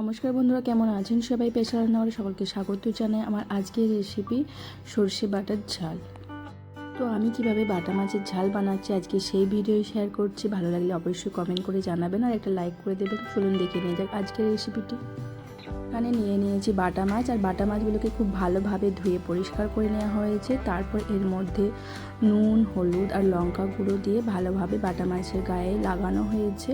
নমস্কার বন্ধুরা, কেমন আছেন সবাই? পেশা রান্নাঘরে সকলকে স্বাগত জানাই। আমার আজকের রেসিপি সর্ষে বাটার ঝাল। তো আমি কিভাবে বাটা মাছের ঝাল বানাচ্ছি আজকে সেই ভিডিও শেয়ার করছি। ভালো লাগলে অবশ্যই কমেন্ট করে জানাবেন আর একটা লাইক করে দেবেন। চলুন দেখে নিয়ে যাক আজকের রেসিপিটি। এখানে নিয়েছি বাটা মাছ, আর বাটা মাছগুলোকে খুব ভালোভাবে ধুয়ে পরিষ্কার করে নেওয়া হয়েছে। তারপর এর মধ্যে নুন, হলুদ আর লঙ্কা গুঁড়ো দিয়ে ভালোভাবে বাটা মাছের গায়ে লাগানো হয়েছে।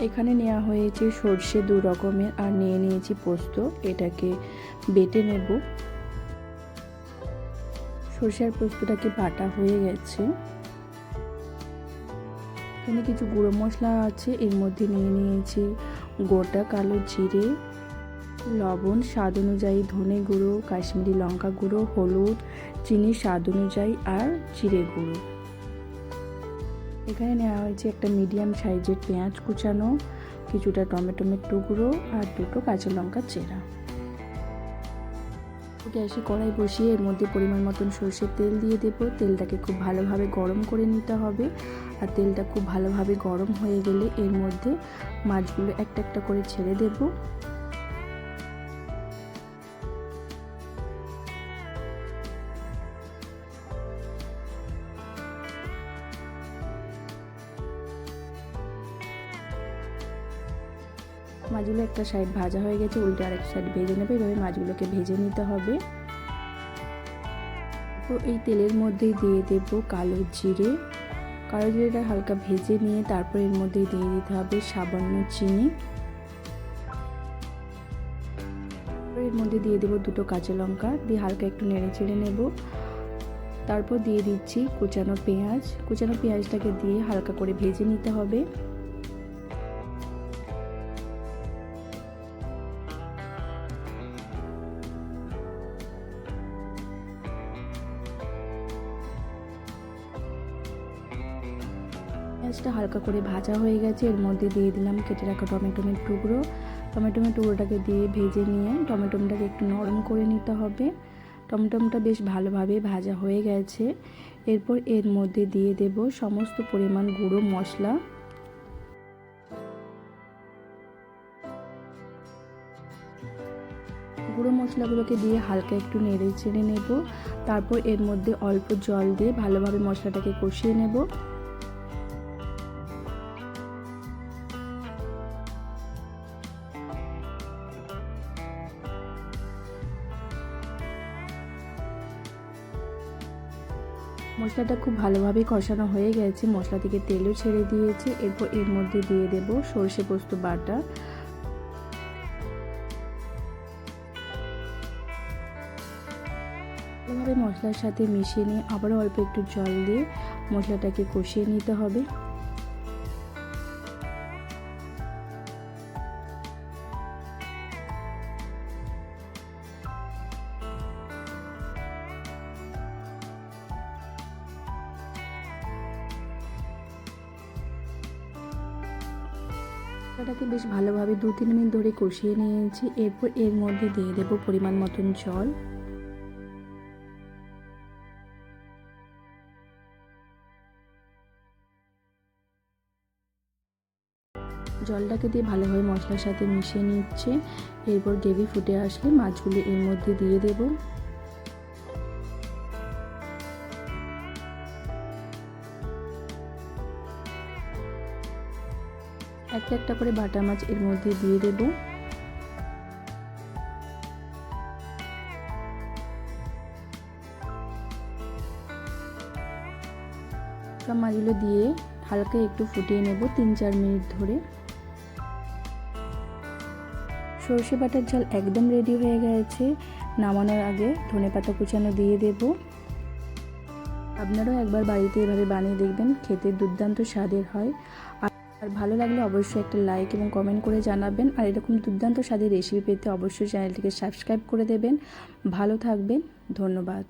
এখানে নেওয়া হয়েছে সর্ষে 2 রকমের, আর নিয়েছি পোস্ত। এটাকে বেটে নেব। সর্ষে আর পোস্তটাকে বাটা হয়ে গেছে। এখানে কিছু গুঁড়ো মশলা আছে। এর মধ্যে নিয়েছি গোটা কালো জিরে, লবণ স্বাদ অনুযায়ী, ধনে গুঁড়ো, কাশ্মীরি লঙ্কা গুঁড়ো, হলুদ, চিনি স্বাদ অনুযায়ী আর জিরে গুঁড়ো। এখানে নেওয়া হয়েছে একটা মিডিয়াম সাইজের পেঁয়াজ কুচানো, কিছুটা টমেটোর টুকরো আর 2টো কাঁচা লঙ্কা চেরা। গ্যাসে কড়াই বসিয়ে এর মধ্যে পরিমাণ মতন সরষের তেল দিয়ে দেব। তেলটাকে খুব ভালোভাবে গরম করে নিতে হবে। আর তেলটা খুব ভালোভাবে গরম হয়ে গেলে এর মধ্যে মাছগুলো একটা একটা করে ছেড়ে দেব। মাছগুলো একটা সাইড ভাজা হয়ে গেছে, উল্টে আরেক সাইড ভেজে নেবে। এভাবে মাছগুলোকে ভেজে নিতে হবে। তো এই তেলের মধ্যেই দিয়ে দেব কালো জিরে। কালো জিরেটা হালকা ভেজে নিয়ে তারপর এর মধ্যে দিয়ে দিতে হবে সামান্য চিনি। এর মধ্যে দিয়ে দেব 2টো কাঁচা লঙ্কা, দিয়ে হালকা একটু নেড়ে চেড়ে নেব। তারপর দিয়ে দিচ্ছি কুচানো পেঁয়াজ। কুচানো পেঁয়াজটাকে দিয়ে হালকা করে ভেজে নিতে হবে। পেঁয়াজটা হালকা করে ভাজা হয়ে গেছে। এর মধ্যে দিয়ে দিলাম কেটে রাখা টমেটোর টুকরো। টমেটোর টুকরোটাকে দিয়ে ভেজে নিয়ে টমেটোটাকে একটু নরম করে নিতে হবে। টমেটোটা বেশ ভালোভাবে ভাজা হয়ে গেছে। এরপর এর মধ্যে দিয়ে দেব সমস্ত পরিমাণ গুঁড়ো মশলা। গুঁড়ো মশলাগুলোকে দিয়ে হালকা একটু নেড়ে চেড়ে নেব। তারপর এর মধ্যে অল্প জল দিয়ে ভালোভাবে মশলাটাকে কষিয়ে নেব। মশলাটা খুব ভালোভাবে কষানো হয়ে গেছে, মশলা থেকে তেলও ছেড়ে দিয়েছে। এরপর এর মধ্যে দিয়ে দেব সর্ষে পোস্ত বাটা। ভালোভাবে মশলার সাথে মিশিয়ে নিয়ে আবারও অল্প একটু জল দিয়ে মশলাটাকে কষিয়ে নিতে হবে। মশলাটাকে বেশ ভালোভাবে 2-3 মিনিট ধরে কষিয়ে নিয়েছি। এরপর এর মধ্যে দিয়ে দেব পরিমাণ মতন জল। জলটাকে দিয়ে ভালোভাবে মশলার সাথে মিশিয়ে নিচ্ছে। এরপর গ্রেভি ফুটে আসলে মাছগুলো এর মধ্যে দিয়ে দেব। একটা একটা করে বাটা মাছ এর মধ্যে দিয়ে দেব। সব মাছগুলো দিয়ে হালকা একটু ফুটিয়ে নেব 3-4 মিনিট ধরে। সর্ষে বাটার ঝাল একদম রেডি হয়ে গেছে। নামানোর আগে ধনেপাতা কুচানো দিয়ে দেব। আপনারাও একবার বাড়িতে এভাবে বানিয়ে দেখবেন, খেতে দুর্দান্ত স্বাদের হয়। আর ভালো লাগলে অবশ্যই একটা লাইক এবং কমেন্ট করে জানাবেন। আর এরকম দুর্দান্ত স্বাদের রেসিপি পেতে অবশ্যই চ্যানেলটিকে সাবস্ক্রাইব করে দেবেন। ভালো থাকবেন, ধন্যবাদ।